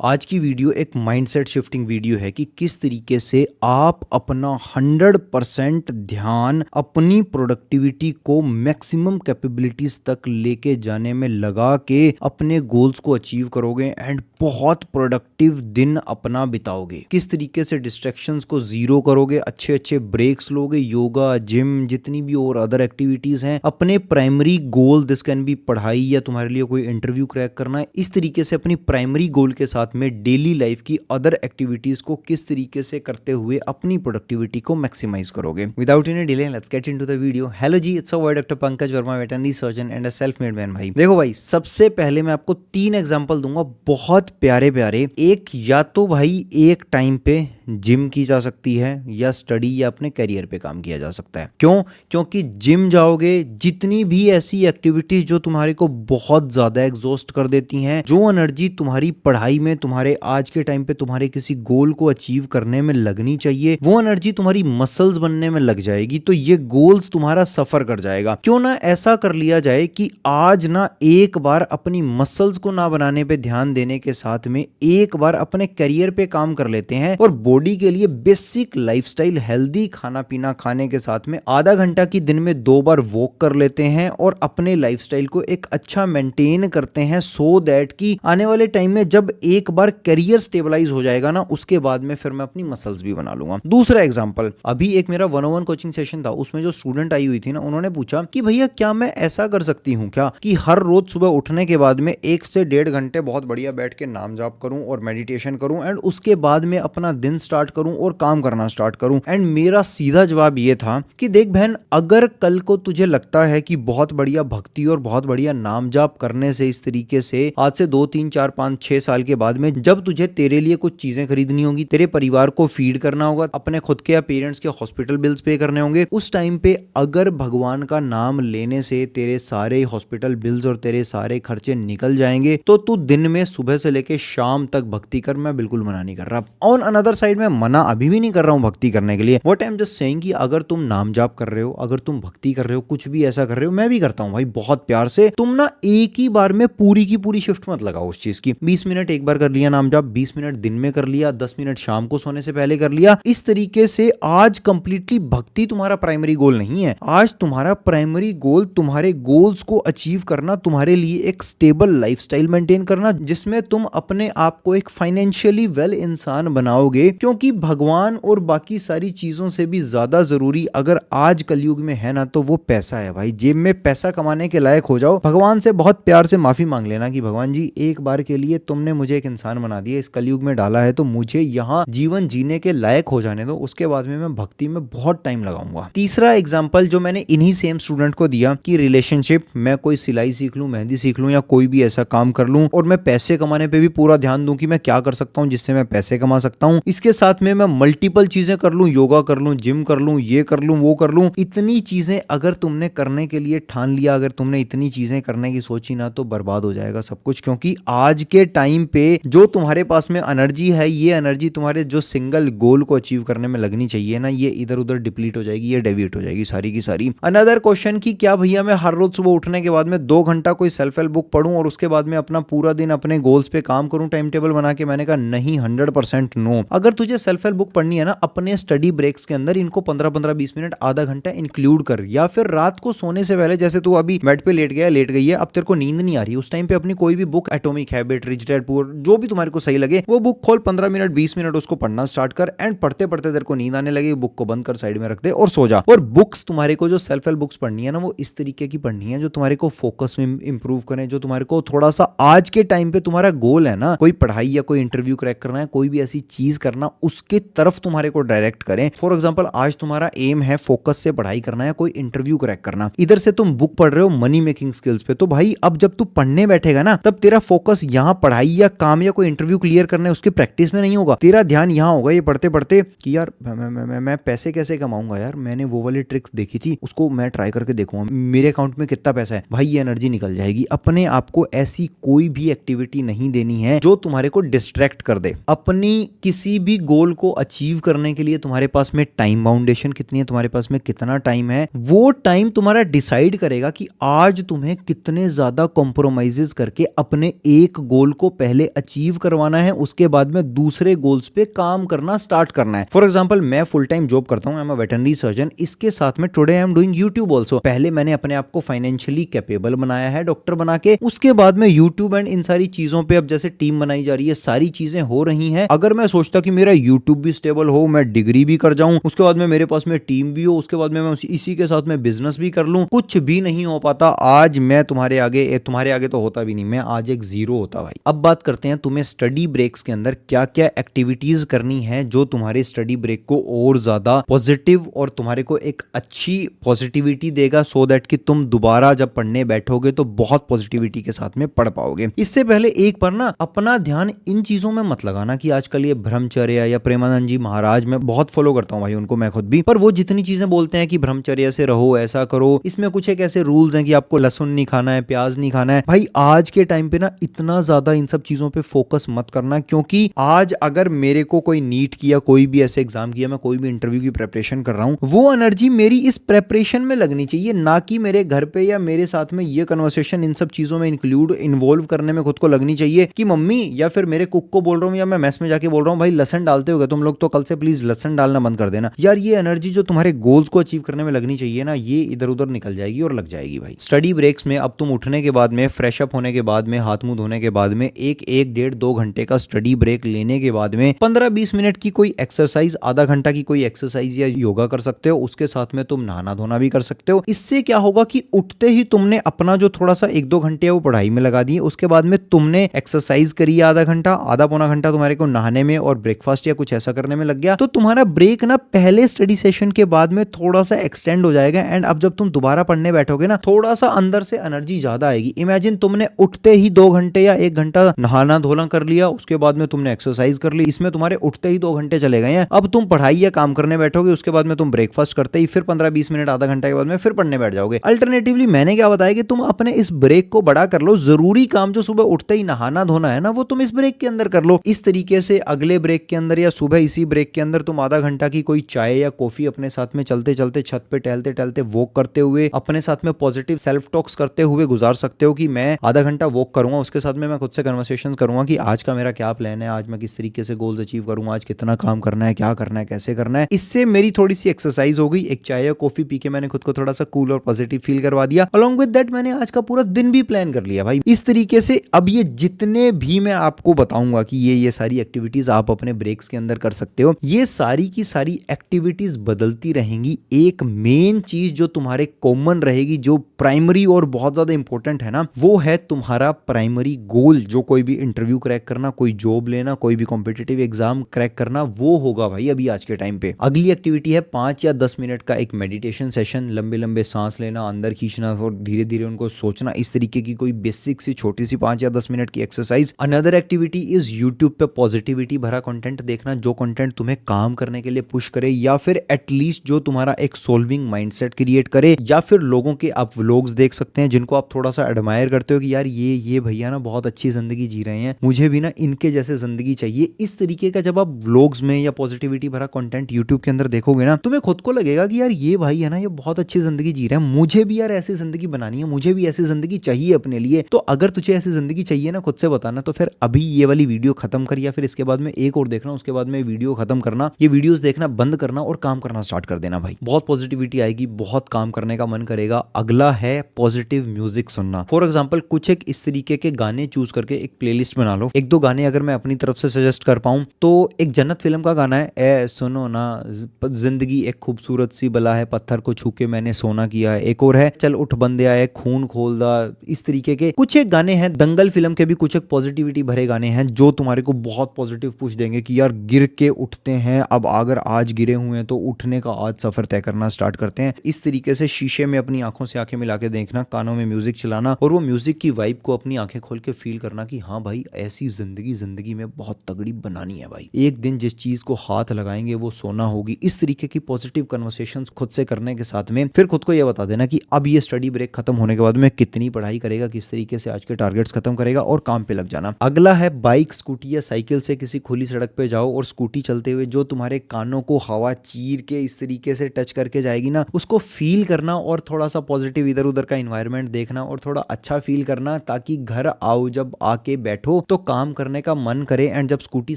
आज की वीडियो एक माइंडसेट शिफ्टिंग वीडियो है कि किस तरीके से आप अपना 100% ध्यान अपनी प्रोडक्टिविटी को मैक्सिमम कैपेबिलिटीज तक लेके जाने में लगा के अपने गोल्स को अचीव करोगे एंड बहुत प्रोडक्टिव दिन अपना बिताओगे। किस तरीके से डिस्ट्रैक्शंस को जीरो करोगे, अच्छे अच्छे ब्रेक्स लोगे, योगा, जिम, जितनी भी और अदर एक्टिविटीज हैं, अपने primary goal, this can be पढ़ाई या तुम्हारे लिए कोई इंटरव्यू क्रैक करना है, इस तरीके से अपनी प्राइमरी गोल के साथ में डेली लाइफ की अदर एक्टिविटीज को किस तरीके से करते हुए अपनी प्रोडक्टिविटी को मैक्सिमाइज करोगे। Without any delay let's get into the video. Hello जी, it's a doctor Pankaj Verma, veterinary surgeon and a self made man. भाई देखो भाई, सबसे पहले मैं आपको 3 एग्जांपल दूंगा, बहुत प्यारे प्यारे। एक, या तो भाई एक टाइम पे जिम की जा सकती है या स्टडी या अपने करियर पे काम किया जा सकता है। क्यों? क्योंकि जिम जाओगे, जितनी भी ऐसी एक्टिविटीज जो तुम्हारे को बहुत ज्यादा एग्जॉस्ट कर देती हैं, जो एनर्जी तुम्हारी पढ़ाई में, तुम्हारे आज के टाइम पे तुम्हारे किसी गोल को अचीव करने में लगनी चाहिए, वो एनर्जी तुम्हारी मसल्स बनने में लग जाएगी, तो ये गोल्स तुम्हारा सफर कर जाएगा। क्यों ना ऐसा कर लिया जाए कि आज ना एक बार अपनी मसल्स को ना बनाने पे ध्यान देने के साथ में एक बार अपने करियर पे काम कर लेते हैं और बॉडी के लिए बेसिक लाइफस्टाइल, हेल्दी खाना पीना खाने के साथ में आधा घंटा की दिन में 2 बार वॉक कर लेते हैं और अपने लाइफस्टाइल को एक अच्छा मेंटेन करते हैं, सो दैट कि आने वाले टाइम में जब एक बार करियर स्टेबलाइज हो जाएगा ना, उसके बाद में फिर मैं अपनी मसल्स भी बना लूंगा। दूसरा एग्जांपल, अभी एक मेरा 101 कोचिंग सेशन था, उसमें जो स्टूडेंट आई हुई थी ना, उन्होंने पूछा कि भैया क्या मैं ऐसा कर सकती हूँ क्या कि हर रोज सुबह उठने के बाद में 1 से 1.5 घंटे बहुत बढ़िया बैठ के नाम जाप करूं और मेडिटेशन करूं एंड उसके बाद में अपना दिन स्टार्ट करूं और काम करना स्टार्ट करूं। एंड मेरा सीधा जवाब ये था कि देख बहन, अगर कल को तुझे लगता है कि बहुत बढ़िया भक्ति और बहुत बढ़िया नाम जाप करने से, इस तरीके से आज से 2 3 4 5 6 साल के बाद में जब तुझे तेरे लिए कुछ चीजें खरीदनी होगी, तेरे परिवार को फीड करना होगा, अपने खुद के या पेरेंट्स के हॉस्पिटल बिल्स पे करने होंगे, उस टाइम पे अगर भगवान का नाम लेने से तेरे सारे हॉस्पिटल बिल्स और तेरे सारे खर्चे निकल जाएंगे, तो तू दिन में सुबह से लेके शाम तक भक्ति कर। मैं बिल्कुल मना नहीं कर रहा। ऑन अनदर साइड में मना अभी भी नहीं कर रहा हूं भक्ति करने के लिए। What I am just saying कि अगर तुम नाम जाप कर रहे हो, अगर तुम भक्ति कर रहे हो, कुछ भी ऐसा कर रहे हो, मैं भी करता हूं भाई बहुत प्यार से, तुम ना एक ही बार में पूरी की पूरी शिफ्ट मत लगाओ उस चीज की। 20 मिनट एक बार कर लिया नाम जाप, 20 मिनट दिन में कर लिया, 10 मिनट शाम को सोने से पहले कर लिया। इस तरीके से आज कंप्लीटली भक्ति तुम्हारा प्राइमरी गोल नहीं है। आज तुम्हारा प्राइमरी गोल तुम्हारे गोल्स को अचीव करना, तुम्हारे लिए एक स्टेबल लाइफस्टाइल मेंटेन करना, जिसमें तुम अपने आप को एक फाइनेंशियली वेल इंसान बनाओगे। क्योंकि भगवान और बाकी सारी चीजों से भी ज्यादा जरूरी अगर आज कलयुग में है ना, तो वो पैसा है भाई। जेब में पैसा कमाने के लायक हो जाओ, भगवान से बहुत प्यार से माफी मांग लेना कि भगवान जी, एक बार के लिए तुमने मुझे एक इंसान बना दिया, इस कलयुग में डाला है, तो मुझे यहाँ जीवन जीने के लायक हो जाने दो, उसके बाद में मैं भक्ति में बहुत टाइम लगाऊंगा। तीसरा एग्जाम्पल जो मैंने इन्हीं सेम स्टूडेंट को दिया कि रिलेशनशिप, मैं कोई सिलाई सीख लूं, मेहंदी सीख लूं या कोई भी ऐसा काम कर लूं और मैं पैसे कमाने पे भी पूरा ध्यान दूं कि मैं क्या कर सकता हूं जिससे मैं पैसे कमा सकता हूं। इसके साथ में मैं मल्टीपल चीजें कर लूं, योगा कर लूं, जिम कर लूं, ये कर लूं, वो कर लूं। इतनी चीजें अगर तुमने करने के लिए ठान लिया, अगर तुमने इतनी चीजें करने की सोची ना, तो बर्बाद हो जाएगा सब कुछ। क्योंकि आज के टाइम पे जो तुम्हारे पास में एनर्जी है, ये एनर्जी तुम्हारे जो सिंगल गोल को अचीव करने में लगनी चाहिए ना, ये इधर उधर डिप्लीट हो जाएगी, ये डेविएट हो जाएगी सारी की सारी। अनदर क्वेश्चन कि क्या भैया मैं हर रोज सुबह उठने के बाद में 2 घंटा कोई सेल्फ हेल्प बुक पढूं और उसके बाद में अपना पूरा दिन अपने गोल्स पे काम करूं टाइम टेबल बना के? मैंने कहा नहीं, 100% नो। अगर तुझे सेल्फ हेल्प बुक पढ़नी है ना, अपने स्टडी ब्रेक्स के अंदर इनको 15-15-20 मिनट, आधा घंटा इंक्लूड कर, या फिर रात को सोने से पहले, जैसे तू अभी बेड पे लेट गया, लेट गई है, अब तेरे को नींद नहीं आ रही, उस टाइम पे अपनी कोई भी book, atomic habit, rich dad poor, जो भी तुम्हारे को सही लगे, वो बुक खोल, 15 मिनट 20 मिनट उसको पढ़ना स्टार्ट कर एंड पढ़ते पढ़ते तेरे को नींद आने लगे, बुक को बंद कर, साइड में रख दे और सो जा। और बुक्स तुम्हारे को जो सेल्फ हेल्प बुक्स पढ़नी है ना, वो इस तरीके की पढ़नी है जो तुम्हारे को फोकस में इंप्रूव करें, जो तुम्हारे को थोड़ा सा आज के टाइम पे तुम्हारा गोल है ना, कोई पढ़ाई या कोई इंटरव्यू क्रैक करना है, कोई भी ऐसी चीज करना, उसके तरफ तुम्हारे को डायरेक्ट करें। फॉर एग्जांपल, आज तुम्हारा एम है फोकस से पढ़ाई करना है, कोई इंटरव्यू क्रैक करना, इधर से तुम बुक पढ़ रहे हो मनी मेकिंग स्किल्स पे, तो भाई अब जब तू पढ़ने बैठेगा ना, तब तेरा फोकस यहाँ पढ़ाई या काम या कोई इंटरव्यू क्लियर करने उसकी प्रैक्टिस में नहीं होगा। तेरा ध्यान यहाँ होगा ये पढ़ते पढ़ते कि यार मैं पैसे कैसे कमाऊंगा, यार मैंने वो वाली ट्रिक्स देखी थी, उसको मैं ट्राई करके देखूंगा, मेरे अकाउंट में कितना पैसा है। भाई ये एनर्जी निकल जाएगी। अपने आप को ऐसी कोई भी एक्टिविटी नहीं देनी है जो तुम्हारे को डिस्ट्रैक्ट कर दे। अपनी किसी भी गोल को अचीव करने के लिए तुम्हारे पास में टाइम बाउंडेशन कितनी है, तुम्हारे पास में कितना टाइम है, वो टाइम तुम्हारा डिसाइड करेगा कि आज तुम्हें कितने ज्यादा कॉम्प्रोमाइजेस करके अपने एक गोल को पहले अचीव करवाना है, उसके बाद में दूसरे गोल्स पे काम करना स्टार्ट करना है। फॉर एग्जांपल मैं फुल टाइम जॉब करता हूं, I am a veterinary surgeon, इसके साथ में today I am doing YouTube also. पहले मैंने अपने आप को फाइनेंशियली कैपेबल बनाया है डॉक्टर बना के, उसके बाद में यूट्यूब एंड इन सारी चीजों पे अब जैसे टीम बनाई जा रही है, सारी चीजें हो रही हैं। अगर मैं सोचता कि मेरा यूट्यूब भी स्टेबल हो, मैं डिग्री भी कर जाऊं, उसके बाद में मेरे पास में टीम भी हो, उसके बाद में मैं इसी के साथ में बिजनेस भी कर लूं, कुछ भी नहीं हो पाता। आज मैं तुम्हारे आगे तो होता भी नहीं, मैं आज एक जीरो होता भाई। अब बात करते हैं तुम्हें स्टडी ब्रेक्स के अंदर क्या क्या एक्टिविटीज करनी है जो तुम्हारे स्टडी ब्रेक को और ज्यादा पॉजिटिव और तुम्हारे को एक अच्छी पॉजिटिविटी देगा, सो दैट कि तुम दोबारा जब पढ़ने बैठोगे तो बहुत पॉजिटिविटी के साथ में पढ़ पाओगे। इससे पहले एक बार ना अपना ध्यान इन चीजों में मत लगाना कि आजकल ये ब्रह्मचर्य या प्रेमानंद जी महाराज, मैं बहुत फॉलो करता हूं भाई उनको, मैं खुद भी, पर वो जितनी चीजें बोलते हैं कि ब्रह्मचर्य से रहो, ऐसा करो, इसमें कुछ एक ऐसे रूल्स हैं कि आपको लहसुन नहीं खाना है, प्याज नहीं खाना है। भाई आज के टाइम पे ना इतना ज्यादा इन सब चीजों पे फोकस मत करना, क्योंकि आज अगर मेरे को कोई नीट किया, कोई भी ऐसे एग्जाम किया, मैं कोई भी इंटरव्यू की प्रिपरेशन कर रहा हूं, वो एनर्जी मेरी इस प्रिपरेशन में लगनी चाहिए, ना कि मेरे घर पे या मेरे साथ में ये कन्वर्सेशन इन सब चीजों में इन्वॉल्व करने में खुद को लगनी चाहिए कि मम्मी या फिर मेरे कुक को बोल रहा हूं या मैं मेस में जाके बोल रहा हूं भाई लहसन डालते होगे तुम लोग, तो कल से प्लीज लहसन डालना बंद कर देना। यार ये एनर्जी जो तुम्हारे गोल्स को अचीव करने में लगनी चाहिए ना, ये इधर उधर निकल जाएगी और लग जाएगी भाई। स्टडी ब्रेक्स में अब तुम उठने के बाद में, फ्रेश अप होने के बाद में, हाथ मुंह धोने के बाद में एक 1-1.5-2 घंटे का स्टडी ब्रेक लेने के बाद में 15-20 मिनट की कोई एक्सरसाइज, आधा घंटा की कोई एक्सरसाइज या योगा कर सकते हो। उसके साथ में तुम नहाना धोना भी कर सकते हो। इससे क्या होगा कि उठते ही तुमने अपना जो थोड़ा सा 1-2 घंटे वो पढ़ाई में लगा दिए, उसके बाद में तुमने एक्सरसाइज करी आधा घंटा, आधा पौना घंटा तुम्हारे को नहाने में और ब्रेकफास्ट या कुछ ऐसा करने में लग गया, तो तुम्हारा ब्रेक ना पहले स्टडी सेशन के बाद में थोड़ा सा एक्सटेंड हो जाएगा। एंड अब जब तुम दोबारा पढ़ने बैठोगे ना, थोड़ा सा अंदर से एनर्जी ज्यादा आएगी। इमेजिन तुमने उठते ही 2 घंटे या 1 घंटा नहाना धोना कर लिया, उसके बाद में तुमने एक्सरसाइज कर ली, इसमें तुम्हारे उठते ही 2 घंटे चले गए हैं। अब तुम पढ़ाई या काम करने बैठोगे, उसके बाद में तुम ब्रेकफास्ट करते ही फिर 15-20 मिनट, आधा घंटा के बाद में फिर पढ़ने बैठ जाओगे। अल्टरनेटिवली मैंने क्या बताया कि तुम अपने इस ब्रेक को बड़ा कर लो, जरूरी काम जो सुबह उठते ही नहाना धोना है ना, वो तुम इस ब्रेक के अंदर कर लो। इस तरीके से अगले ब्रेक के अंदर या सुबह इसी ब्रेक के अंदर तुम आधा घंटा की कोई चाय या कॉफी अपने साथ में चलते चलते, छत पे टहलते टहलते, वॉक करते हुए, अपने साथ में पॉजिटिव सेल्फ टॉक्स करते हुए गुजार सकते हो कि मैं आधा घंटा वॉक करूंगा, उसके साथ में मैं खुद से कन्वर्सेशन करूंगा कि आज का मेरा क्या प्लान है, आज मैं किस तरीके से गोल्स अचीव करूंगा, आज कितना काम करना है, क्या करना है, कैसे करना है। इससे मेरी थोड़ी सी एक्सरसाइज हो गई, एक चाय या कॉफी पी के मैंने खुद को थोड़ा सा कूल और पॉजिटिव फील करवा दिया। अलोंग विद दैट मैंने आज का पूरा दिन भी प्लान कर लिया भाई। इस तरीके से अब ये जितने भी मैं आपको बताऊंगा कि ये सारी एक्टिविटीज आप अपने ब्रेक्स के अंदर कर सकते हो, ये सारी की सारी एक्टिविटीज बदलती रहेंगी। एक मेन चीज जो तुम्हारे कॉमन रहेगी, जो प्राइमरी और बहुत ज्यादा इंपॉर्टेंट है ना, वो है तुम्हारा प्राइमरी गोल। जो कोई भी इंटरव्यू क्रैक करना, कोई जॉब लेना, कोई भी कॉम्पिटिटिव एग्जाम क्रैक करना, वो होगा भाई अभी आज के टाइम पे। अगली एक्टिविटी है 5 या 10 मिनट का एक मेडिटेशन सेशन, लंबे लंबे सांस लेना, अंदर खींचना और धीरे धीरे उनको सोचना, इस तरीके की कोई बेसिक सी छोटी सी 5 या 10 मिनट की exercise. Another activity is YouTube पे पॉजिटिविटी भरा कंटेंट देखना, जो कंटेंट तुम्हें काम करने के लिए पुश करे, या फिर एटलीस्ट जो तुम्हारा एक सोल्विंग माइंडसेट क्रिएट करे। या फिर लोगों के आप व्लॉग्स देख सकते हैं जिनको आप थोड़ा सा एडमायर करते हो कि यार ये भैया ना बहुत अच्छी जिंदगी जी रहे हैं, मुझे भी ना इनके जैसे जिंदगी चाहिए। इस तरीके का जब आप व्लॉग्स में या पॉजिटिविटी भरा कंटेंट यूट्यूब के अंदर देखोगे ना, तुम्हें खुद को लगेगा कि यार ये भाई है ना, ये बहुत अच्छी जिंदगी जी रहे हैं, मुझे भी यार ऐसी जिंदगी बनानी है, मुझे भी ऐसी जिंदगी चाहिए अपने लिए। तो अगर तुझे ऐसी जिंदगी चाहिए ना, खुद से बताना, तो फिर अभी ये वाली वीडियो खत्म कर, या फिर इसके बाद में एक और देखना, उसके बाद में वीडियो खत्म करना, ये वीडियोस देखना बंद करना और काम करना स्टार्ट कर देना भाई। बहुत पॉजिटिविटी आएगी, बहुत काम करने का मन करेगा। अगला है पॉजिटिव म्यूजिक सुनना। फॉर एग्जांपल कुछ एक इस तरीके के गाने चूज करके एक प्लेलिस्ट बना लो। 1-2 गाने अगर मैं अपनी तरफ से सजेस्ट कर पाऊं तो एक जन्नत फिल्म का गाना है, ए सुनो ना जिंदगी एक खूबसूरत सी बला है, पत्थर को छू के मैंने सोना किया है। एक और है चल उठ बंदे आए, खून खोल दा। इस तरीके के कुछ एक गाने हैं। दंगल फिल्म के भी कुछ एक पॉजिटिविटी भरे गाने हैं जो तुम्हारे को बहुत पॉजिटिव पुश देंगे कि यार गिर के उठते हैं, अब अगर आज गिरे हुए हैं तो उठने का आज सफर तय करना स्टार्ट करते हैं। इस तरीके से शीशे में अपनी आंखों से आंखें मिला के देखना, कानों में म्यूजिक चलाना और वो म्यूजिक की वाइब को अपनी आंखें खोल के फील करना कि हाँ भाई ऐसी जिंदगी में बहुत तगड़ी बनानी है भाई। एक दिन जिस चीज को हाथ लगाएंगे वो सोना होगी। इस तरीके की पॉजिटिव कन्वर्सेशंस खुद से करने के साथ में फिर खुद को यह बता देना कि अब ये स्टडी ब्रेक खत्म होने के बाद में कितनी पढ़ाई करेगा, किस तरीके से आज के टारगेट्स खत्म करेगा और काम पे लग जाना। अगला है बाइक, स्कूटी या साइकिल से किसी खुली सड़क पे जाओ और स्कूटी चलते हुए जो तुम्हारे कानों को हवा चीर के इस तरीके से टच करके जाएगी ना, उसको फील करना और थोड़ा सा पॉजिटिव इधर उधर का एनवायरनमेंट देखना और थोड़ा अच्छा फील करना, ताकि घर आओ जब आके बैठो हो तो काम करने का मन करे, एंड जब स्कूटी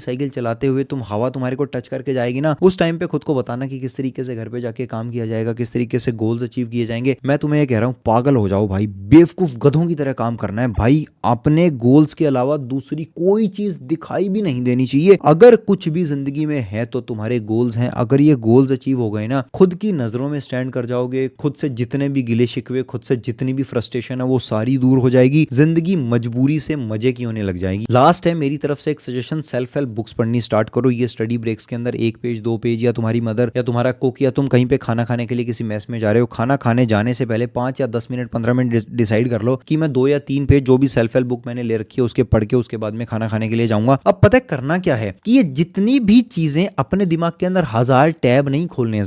साइकिल चलाते हुए तुम हवा तुम्हारे को टच करके जाएगी ना, उस टाइम पे खुद को बताना कि किस तरीके से घर पे जाके काम किया जाएगा, किस तरीके से गोल्स अचीव किए जाएंगे। मैं तुम्हें ये कह रहा हूँ, पागल हो जाओ भाई, बेवकूफ गधों की तरह काम करना है भाई। अपने गोल्स के अलावा दूसरी कोई चीज दिखाई भी नहीं देनी चाहिए। अगर कुछ भी जिंदगी में है तो तुम्हारे गोल्स हैं। अगर ये गोल्स अचीव हो गए ना, खुद की नजरों में स्टैंड कर जाओगे, खुद से जितने भी गिले शिकवे, खुद से जितनी भी फ्रस्ट्रेशन है वो सारी दूर हो जाएगी। जिंदगी मजबूरी से मजे की होने लग जाएगी। लास्ट है मेरी तरफ से एक सजेशन, सेल्फ हेल्प बुक्स पढ़नी स्टार्ट करो। ये स्टडी ब्रेक्स के अंदर 1 पेज 2 पेज, या तुम्हारी मदर या तुम्हारा कुक, या तुम कहीं पे खाना खाने के लिए किसी मेस में जा रहे हो, खाना खाने जाने से पहले 5 या 10 मिनट 15 मिनट डिसाइड कर लो कि मैं 2 या 3 पेज जो भी सेल्फ हेल्प बुक मैंने ले रखी है उसके पढ़ के उसके बाद में खाना खाने के लिए जाऊंगा। अब पता है करना क्या है कि ये जितनी भी चीजें अपने दिमाग के अंदर 1000 टैब नहीं खोलने हैं,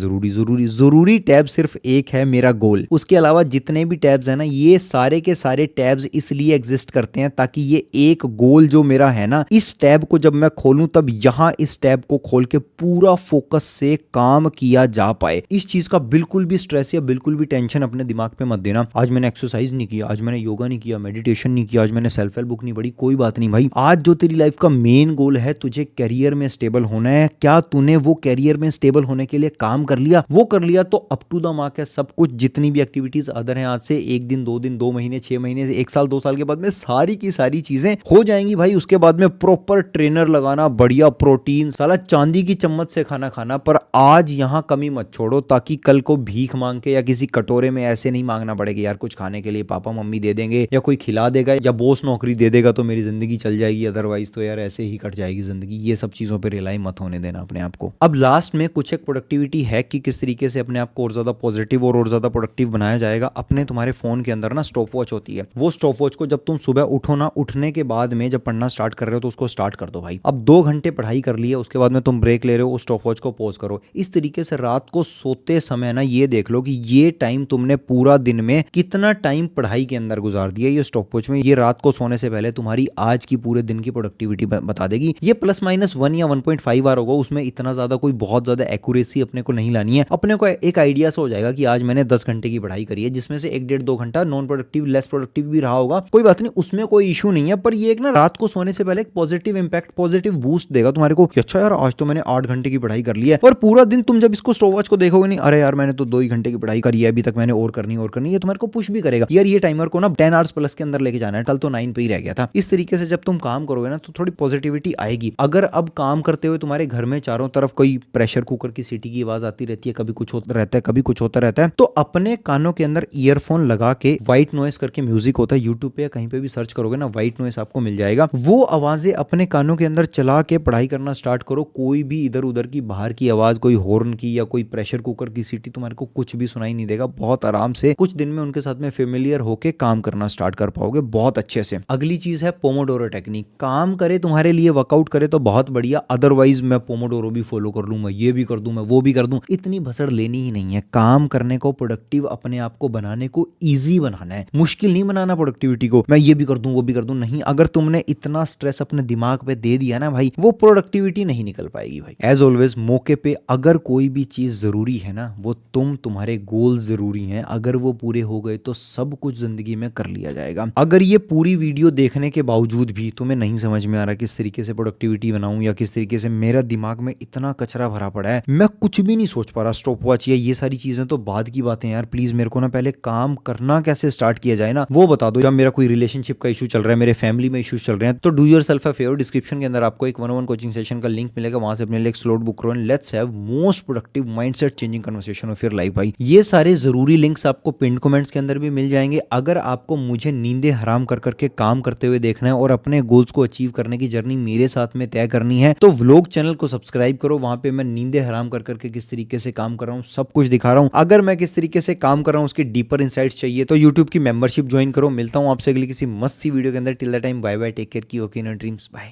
जरूरी टैब सिर्फ एक है, मेरा गोल। उसके अलावा जितने भी टैब्स है ना, ये सारे के सारे टैब्स इसलिए एग्जिस्ट करते हैं ताकि ये एक गोल जो मेरा है ना, इस टैब को जब मैं खोलूं तब यहां इस टैब को खोल के पूरा फोकस से काम किया जा पाए। इस चीज का बिल्कुल भी स्ट्रेस या बिल्कुल भी टेंशन अपने दिमाग पे मत देना। आज मैंने एक्सरसाइज नहीं किया, आज मैंने योगा नहीं किया, मेडिटेशन नहीं किया, आज मैंने सेल्फ हेल्प बुक नहीं पढ़ी, कोई बात नहीं भाई। आज जो तेरी लाइफ का मेन गोल है, तुझे करियर में स्टेबल होना है, क्या तूने वो करियर में स्टेबल होने के लिए काम कर लिया? वो कर लिया तो अप टू द मार्क है सब कुछ। जितनी भी एक्टिविटीज अदर हैं, आज से 1 दिन 2 दिन 2 महीने 6 महीने से 1 साल 2 साल के बाद में सारी की सारी चीजें हो जाएंगी भाई। उसके बाद में प्रॉपर ट्रेनर लगाना, बढ़िया प्रोटीन, साला चांदी की चम्मच से खाना खाना, पर आज यहां कमी मत छोड़ो ताकि कल को भीख मांग के या किसी कटोरे में ऐसे नहीं मांगना पड़ेगा यार कुछ खाने के लिए, पापा मम्मी दे देंगे या कोई खिला देगा या बॉस नौकरी दे देगा तो मेरी जिंदगी चल जाएगी, अदरवाइज तो यार ऐसे ही कट जाएगी जिंदगी। ये सब चीजों पे रिलाई मत होने देना अपने आप को। अब लास्ट में कुछ एक प्रोडक्टिविटी हैक कि किस तरीके से अपने आप को और ज्यादा पॉजिटिव और ज्यादा प्रोडक्टिव बनाया जाएगा। अपने तुम्हारे फोन के अंदर ना स्टॉप वॉच होती है, वो स्टॉप वॉच को जब तुम सुबह उठो ना, उठने के बाद में जब पढ़ना स्टार्ट कर रहे हो तो उसको स्टार्ट कर दो भाई। अब 2 घंटे पढ़ाई कर ली है, उसके बाद में तुम ब्रेक ले रहे हो, उस स्टॉप वॉच को पॉज करो। इस तरीके से रात को सोते समय ना ये देख लो कि ये टाइम तुमने पूरा दिन में कितना टाइम पढ़ाई के अंदर गुजार दिया। ये स्टॉप वॉच में ये रात को सोने से पहले तुम्हारी आज की पूरे दिन की प्रोडक्टिविटी बता देगी। ये +- 1 या 1.5 आवर होगा, उसमें इतना ज्यादा कोई बहुत ज्यादा एक्यूरेसी अपने को नहीं लानी है। अपने को एक आइडिया से हो जाएगा कि आज मैंने 10 घंटे की पढ़ाई करी है, जिसमें से 1 1.5 2 घंटा नॉन प्रोडक्टिव लेस प्रोडक्टिव भी रहा होगा, कोई बात नहीं, उसमें कोई इशू नहीं है। पर ये एक ना रात को सोने से पहले एक पॉजिटिव इंपैक्ट, पॉजिटिव बूस्ट देगा तुम्हारे को। अच्छा यार आज तो मैंने 8 घंटे की पढ़ाई कर ली है, और पूरा दिन तुम जब इसको स्टॉप वॉच को देखोगे नहीं, अरे यार मैंने तो 2 ही घंटे की पढ़ाई करी है, अभी तक मैंने और करनी है, तुम्हारे को पुश भी करेगा यार ये टाइमर को ना 10 आवर्स प्लस के अंदर लेके जाना है, कल तो 9 पे ही रह गया था। इस तरीके से जब तुम काम करोगे ना तो थोड़ी पॉजिटिविटी आएगी। अगर अब काम करते हुए तुम्हारे घर में चारों तरफ कोई प्रेशर कुकर की सीटी की आवाज आती रहती है, कभी कुछ होता रहता है, कभी कुछ होता रहता है, तो अपने कानों के अंदर ईयरफोन लगा के, व्हाइट नॉइस करके म्यूजिक होता है, यूट्यूब पे या कहीं पे भी सर्च करोगे ना व्हाइट नॉइस आपको मिल जाएगा, वो आवाजें अपने कानों के अंदर चला के पढ़ाई करना स्टार्ट करो। कोई भी इधर उधर की बाहर की आवाज, कोई हॉर्न की या कोई प्रेशर कुकर की सीटी तुम्हारे को कुछ भी सुनाई नहीं देगा। बहुत आराम से कुछ दिन में उनके साथ में फेमिलियर होके काम करना स्टार्ट कर पाओगे बहुत अच्छे से। अगली चीज है पोमोडोरो टेक्निक। काम करे तुम्हारे लिए, वर्कआउट करे तो बहुत बढ़िया, अदरवाइज मैं पोमोडोरो भी फॉलो कर लूं, मैं ये भी कर दूं, मैं वो भी कर दूं, इतनी भसड़ लेनी ही नहीं है। काम करने को, प्रोडक्टिव अपने आप को बनाने को ईजी बनाना है, मुश्किल नहीं बनाना प्रोडक्टिविटी को, मैं ये भी कर दूं वो भी कर दूं, नहीं। अगर तुमने इतना स्ट्रेस अपने दिमाग पे दे दिया ना भाई, वो प्रोडक्टिविटी नहीं निकल पाएगी भाई। एज ऑलवेज मौके पे अगर कोई भी चीज जरूरी है ना, वो तुम्हारे गोल जरूरी हैं, अगर वो पूरे हो गए तो सब कुछ जिंदगी में कर लिया जाएगा। अगर ये पूरी वीडियो देखने के बावजूद भी तुम्हें नहीं समझ में आ रहा किस तरीके से प्रोडक्टिविटी बनाऊं या किस तरीके से, मेरा दिमाग में इतना कचरा भरा पड़ा है, मैं कुछ भी नहीं सोच पा रहा, स्टॉप वॉच या ये सारी चीजें तो बाद की बातें यार, प्लीज मेरे को ना पहले काम करना कैसे स्टार्ट किया जाए ना वो बता दो। जब मेरा कोई रिलेशनशिप का इशू चल रहा है, मेरे फैमिली में इश्यूज चल रहे हैं, तो do yourself a favour, description के अंदर आपको एक 1-on-1 कोचिंग सेशन का लिंक मिलेगा, वहां से अपने लिए एक स्लॉट बुक करो and let's have most productive mindset changing conversation of your life भाई। ये सारे जरूरी लिंक्स आपको पिन कमेंट्स के अंदर भी मिल जाएंगे। अगर आपको मुझे नींदें हराम कर करके काम करते हुए देखना है और अपने गोल्स को अचीव करने की जर्नी मेरे साथ में तय करनी है, तो व्लॉग चैनल को सब्सक्राइब करो। वहां पे मैं नींदें हराम कर करके किस तरीके से काम कर रहा हूँ सब कुछ दिखा रहा हूँ। अगर मैं किस तरीके से काम कर रहा हूँ उसकी डीपर इनसाइट्स चाहिए तो यूट्यूब की मेंबरशिप ज्वाइन करो। मिलता हूँ आपसे अगली किसी मस्त सी वीडियो के अंदर। Till the time bye bye, take care की, ओके ना ड्रीम्स, बाय।